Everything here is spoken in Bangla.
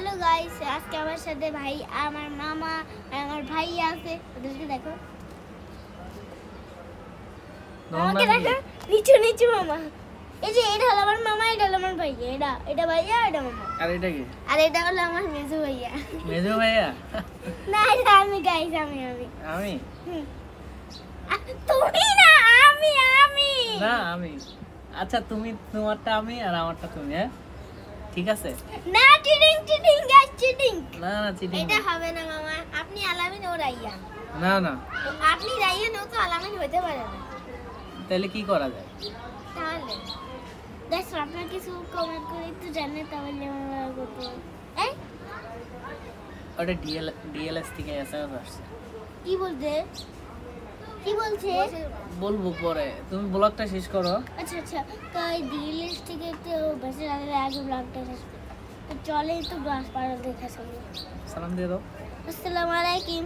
হ্যালো গাইস, আজকে আমার সাথে ভাই, আমার মামা আর আমার ভাই আছে। ওদেরকে দেখো, আমাকে দেখো, নিচু নিচু মামা। এই যে এটা হলো আমার মামা, এটা হলো আমার ভাই, এটা ভাইয়া, এটা মামা। আর এটা কি? আর এটা হলো আমার মেজো ভাইয়া। মেজো ভাইয়া? না, এটা আমি গাইস, আমি তুমি না, আমি না আমি। আচ্ছা তুমি, তোমারটা আমি আর আমারটা তুমি, হ্যাঁ ঠিক আছে। না, চিটিং গাইস, চিটিং। না না চিটিং এটা হবে না মামা, আপনি আলামিন ও রাইয়া। না না, আপনি রাইয়া ও তো আলামিন হতে পারে না। তাহলে কি করা যায়? তাহলে গাইস আপনারা কিছু কমেন্ট করে একটু জানেন, তাহলে আমরা কত এই ওটা ডিএলএস থেকে এসএমএস আসছে। কি বলতে, কি বলছে বলবো পরে, তুমি ব্লগটা শেষ করো। আচ্ছা তো এই ডিএলএস থেকে তো বেশি আগে ব্লগটা শেষ করো। তো চলে তো গাছ পাড়া দেখা শুনি। সালাম দিয়ে দাও। আসসালামু আলাইকুম।